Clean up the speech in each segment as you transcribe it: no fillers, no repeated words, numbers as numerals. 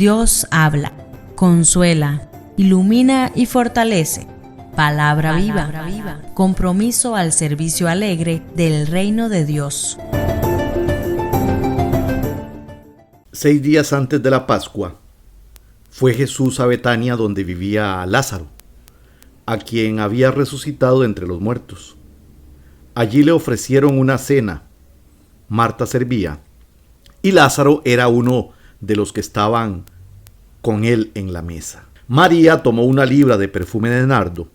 Dios habla, consuela, ilumina y fortalece. Palabra viva. Compromiso al servicio alegre del reino de Dios. 6 días antes de la Pascua, fue Jesús a Betania, donde vivía Lázaro, a quien había resucitado entre los muertos. Allí le ofrecieron una cena. Marta servía, y Lázaro era uno de los que estaban con él en la mesa. María tomó 1 libra de perfume de nardo,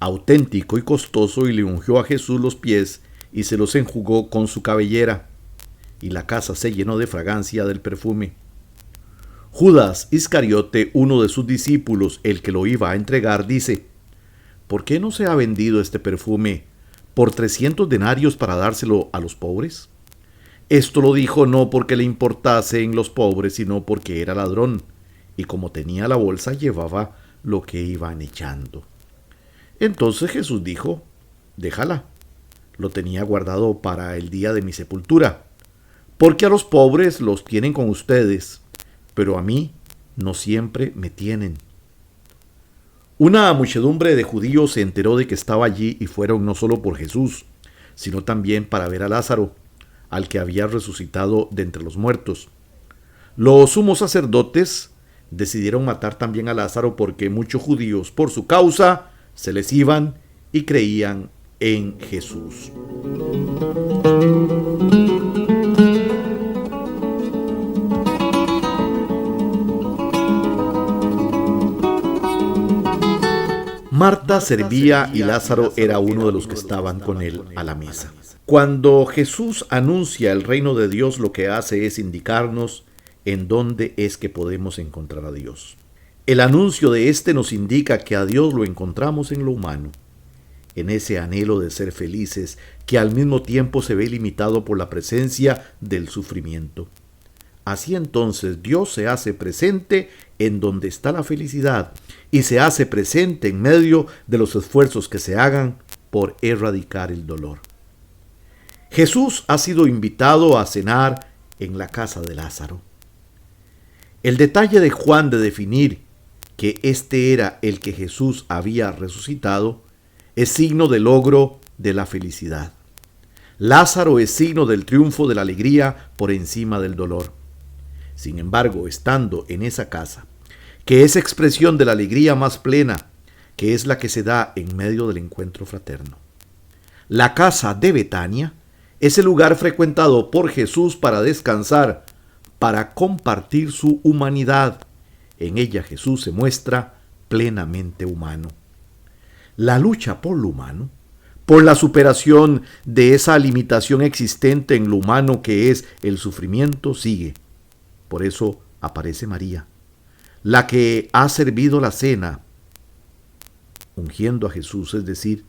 auténtico y costoso, y le ungió a Jesús los pies y se los enjugó con su cabellera, y la casa se llenó de fragancia del perfume. Judas Iscariote, uno de sus discípulos, el que lo iba a entregar, dice: ¿por qué no se ha vendido este perfume por 300 denarios para dárselo a los pobres? Esto lo dijo no porque le importase en los pobres, sino porque era ladrón, y como tenía la bolsa, llevaba lo que iban echando. Entonces Jesús dijo: déjala, lo tenía guardado para el día de mi sepultura, porque a los pobres los tienen con ustedes, pero a mí no siempre me tienen. Una muchedumbre de judíos se enteró de que estaba allí y fueron no solo por Jesús, sino también para ver a Lázaro, al que había resucitado de entre los muertos. Los sumos sacerdotes decidieron matar también a Lázaro porque muchos judíos por su causa se les iban y creían en Jesús. Marta servía y Lázaro era uno de los que estaban con él a la mesa. Cuando Jesús anuncia el reino de Dios, lo que hace es indicarnos en dónde es que podemos encontrar a Dios. El anuncio de este nos indica que a Dios lo encontramos en lo humano, en ese anhelo de ser felices que al mismo tiempo se ve limitado por la presencia del sufrimiento. Así entonces Dios se hace presente en donde está la felicidad y se hace presente en medio de los esfuerzos que se hagan por erradicar el dolor. Jesús ha sido invitado a cenar en la casa de Lázaro. El detalle de Juan de definir que este era el que Jesús había resucitado es signo del logro de la felicidad. Lázaro es signo del triunfo de la alegría por encima del dolor. Sin embargo, estando en esa casa, que es expresión de la alegría más plena, que es la que se da en medio del encuentro fraterno. La casa de Betania es el lugar frecuentado por Jesús para descansar, para compartir su humanidad. En ella Jesús se muestra plenamente humano. La lucha por lo humano, por la superación de esa limitación existente en lo humano que es el sufrimiento, sigue. Por eso aparece María, la que ha servido la cena, ungiendo a Jesús, es decir,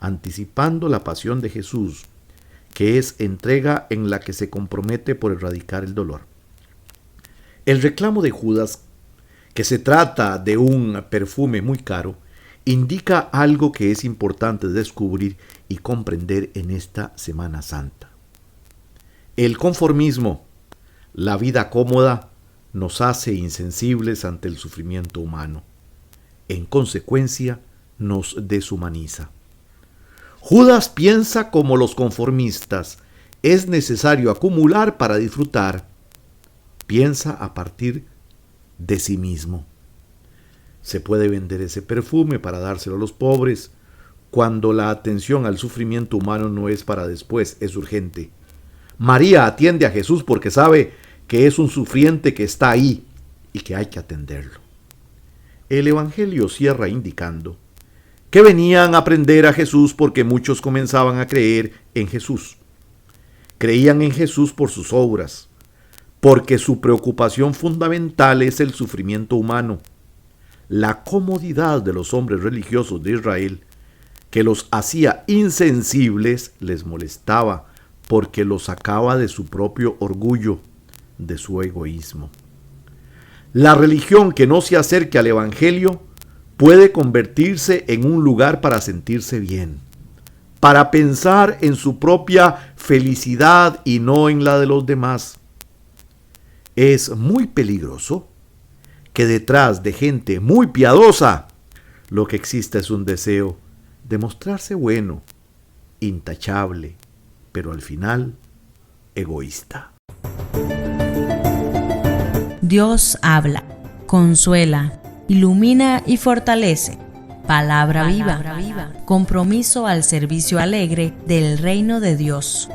anticipando la pasión de Jesús, que es entrega en la que se compromete por erradicar el dolor. El reclamo de Judas, que se trata de un perfume muy caro, indica algo que es importante descubrir y comprender en esta Semana Santa. El conformismo, la vida cómoda, nos hace insensibles ante el sufrimiento humano. En consecuencia, nos deshumaniza. Judas piensa como los conformistas. Es necesario acumular para disfrutar. Piensa a partir de sí mismo. Se puede vender ese perfume para dárselo a los pobres, cuando la atención al sufrimiento humano no es para después, es urgente. María atiende a Jesús porque sabe que es un sufriente que está ahí y que hay que atenderlo. El Evangelio cierra indicando que venían a aprender a Jesús porque muchos comenzaban a creer en Jesús. Creían en Jesús por sus obras, porque su preocupación fundamental es el sufrimiento humano. La comodidad de los hombres religiosos de Israel, que los hacía insensibles, les molestaba porque los sacaba de su propio orgullo, de su egoísmo. La religión que no se acerque al Evangelio puede convertirse en un lugar para sentirse bien, para pensar en su propia felicidad y no en la de los demás. Es muy peligroso que detrás de gente muy piadosa, lo que existe es un deseo de mostrarse bueno, intachable, pero al final egoísta. Dios habla, consuela, ilumina y fortalece. Palabra viva, compromiso al servicio alegre del reino de Dios.